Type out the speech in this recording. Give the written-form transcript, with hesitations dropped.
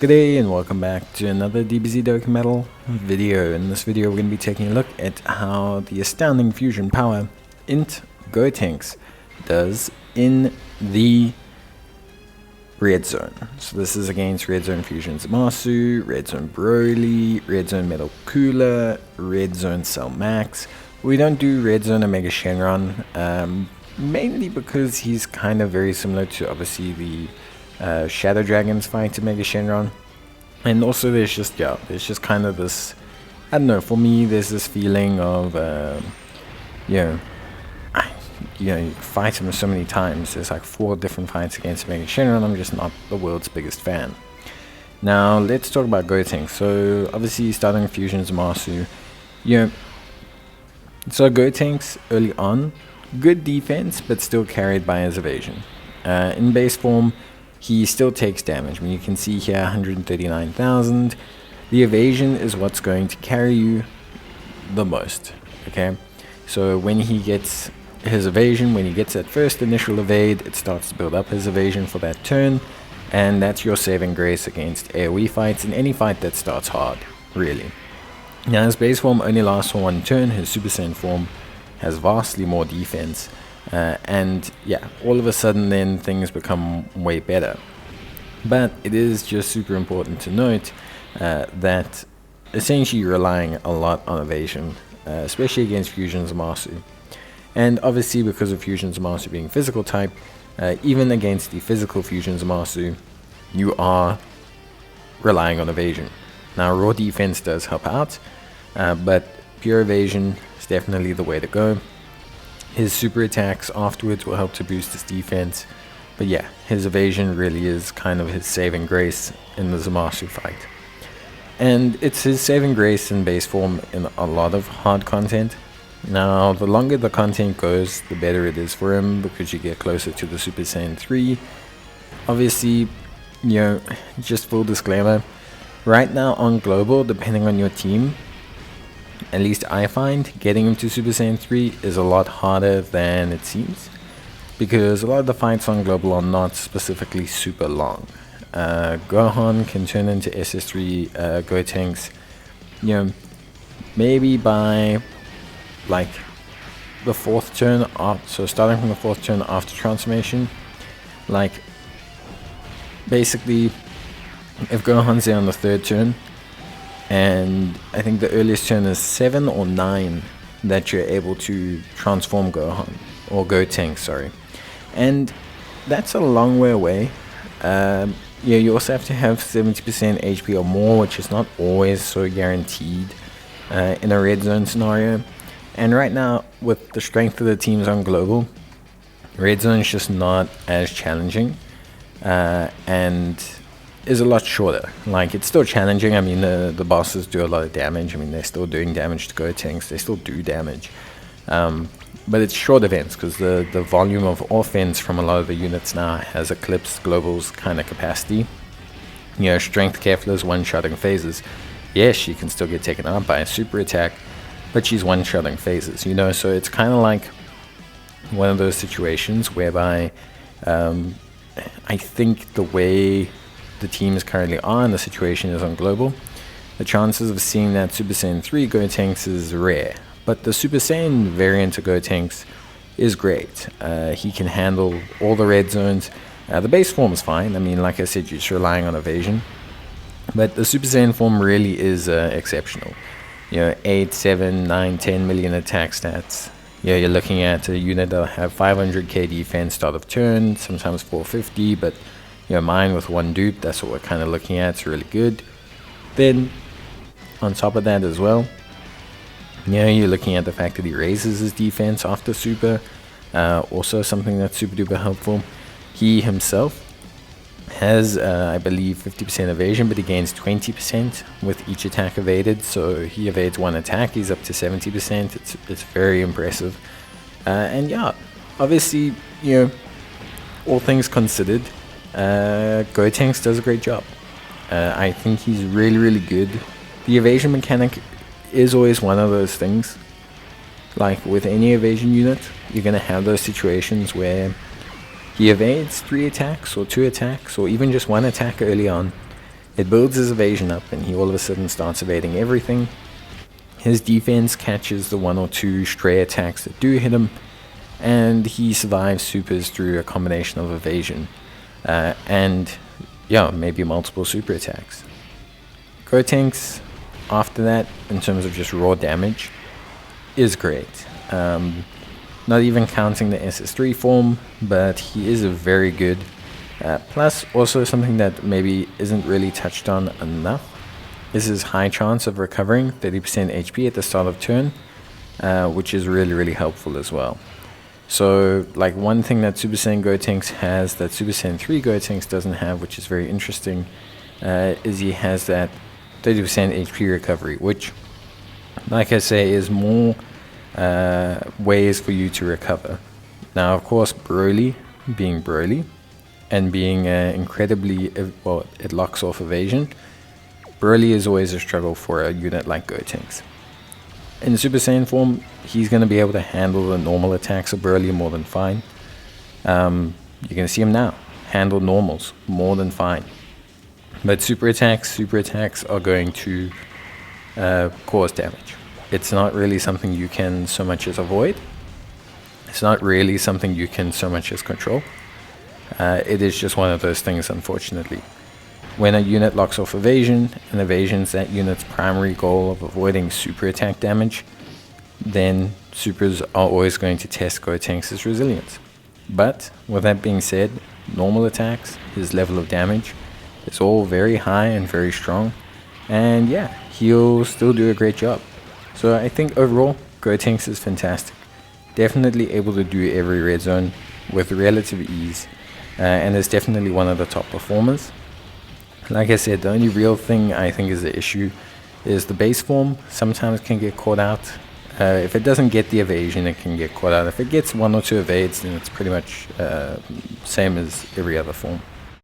Good day and welcome back to another DBZ Dokkan Metal video. In this video we're going to be taking a look at how the astounding fusion power Int Gotenks does in the red zone. So this is against red zone fusion Zamasu, red zone Broly, red zone Metal Cooler, red zone Cell Max. We don't do red zone Omega Shenron, mainly because he's kind of very similar to obviously the Shadow Dragons fight to Mega Shenron, and also there's just kind of this, I don't know, for me there's this feeling of you fight him so many times. There's like 4 different fights against Mega Shenron. I'm just not the world's biggest fan. Now let's talk about Gotenks. So obviously starting fusion Zamasu, so Gotenks early on, good defense but still carried by his evasion. In base form he still takes damage. I mean, you can see here 139,000. The evasion is what's going to carry you the most. Okay, so when he gets his evasion, when he gets that first initial evade, it starts to build up his evasion for that turn, and that's your saving grace against AoE fights in any fight that starts hard, really. Now his base form only lasts for 1 turn. His Super Saiyan form has vastly more defense. And yeah, all of a sudden then things become way better. But it is just super important to note that essentially you're relying a lot on evasion, especially against Fusion Zamasu. And obviously because of Fusion Zamasu being physical type, even against the physical Fusion Zamasu, you are relying on evasion. Now raw defense does help out, but pure evasion is definitely the way to go. His super attacks afterwards will help to boost his defense, but yeah, his evasion really is kind of his saving grace in the Zamasu fight. And it's his saving grace in base form in a lot of hard content. Now the longer the content goes, the better it is for him, because you get closer to the Super Saiyan 3. Obviously, just full disclaimer, right now on global, depending on your team, at least I find getting him to Super Saiyan 3 is a lot harder than it seems, because a lot of the fights on global are not specifically super long. Gohan can turn into SS3 Gotenks, maybe by like the 4th turn, so starting from the 4th turn after transformation. Like basically if Gohan's there on the 3rd turn, and I think the earliest turn is 7 or 9 that you're able to transform Gohan, or Gotenks, sorry. And that's a long way away. You also have to have 70% HP or more, which is not always so guaranteed in a red zone scenario. And right now, with the strength of the teams on global, red zone is just not as challenging, and is a lot shorter. Like, it's still challenging. I mean, the bosses do a lot of damage. I mean, they're still doing damage to Gotenks. They still do damage. But it's short events, because the volume of offense from a lot of the units now has eclipsed global's kind of capacity. Strength Kefla's one-shotting phases. Yes, she can still get taken out by a super attack, but she's one-shotting phases, so it's kind of like one of those situations whereby I think the way the teams currently are and the situation is on global, the chances of seeing that Super Saiyan 3 Gotenks is rare. But the Super Saiyan variant of Gotenks is great. He can handle all the red zones. The base form is fine. I mean, like I said, you're just relying on evasion. But the Super Saiyan form really is exceptional. 8, 7, 9, 10 million attack stats. You're looking at a unit that'll have 500k defense start of turn, sometimes 450, but mine with 1 dupe, that's what we're kind of looking at. It's really good. Then on top of that as well, you're looking at the fact that he raises his defense after super, also something that's super duper helpful. He himself has I believe 50% evasion, but he gains 20% with each attack evaded, so he evades 1 attack, he's up to 70%. It's very impressive. And yeah, obviously, all things considered, Gotenks does a great job. I think he's really, really good. The evasion mechanic is always one of those things. Like with any evasion unit, you're going to have those situations where he evades 3 attacks or 2 attacks or even just 1 attack early on, It builds his evasion up, and he all of a sudden starts evading everything. His defense catches the 1 or 2 stray attacks that do hit him, and he survives supers through a combination of evasion and yeah, maybe multiple super attacks. Gotenks, after that, in terms of just raw damage, is great. Not even counting the SS3 form, but he is a very good. Plus, also something that maybe isn't really touched on enough is his high chance of recovering 30% HP at the start of turn, which is really, really helpful as well. So, like, one thing that Super Saiyan Gotenks has that Super Saiyan 3 Gotenks doesn't have, which is very interesting, is he has that 30% HP recovery, which, like I say, is more ways for you to recover. Now, of course, Broly, being Broly, and being incredibly, well, it locks off evasion, Broly is always a struggle for a unit like Gotenks. In Super Saiyan form, he's going to be able to handle the normal attacks of Broly more than fine. You can see him now, handle normals more than fine. But super attacks are going to cause damage. It's not really something you can so much as avoid. It's not really something you can so much as control. It is just one of those things, unfortunately. When a unit locks off evasion, and evasion is that unit's primary goal of avoiding super attack damage, then supers are always going to test Gotenks' resilience. But, with that being said, normal attacks, his level of damage, is all very high and very strong, and yeah, he'll still do a great job. So I think overall, Gotenks is fantastic. Definitely able to do every red zone with relative ease, and is definitely one of the top performers. Like I said, the only real thing I think is the issue is the base form sometimes can get caught out. If it doesn't get the evasion, it can get caught out. If it gets 1 or 2 evades, then it's pretty much same as every other form.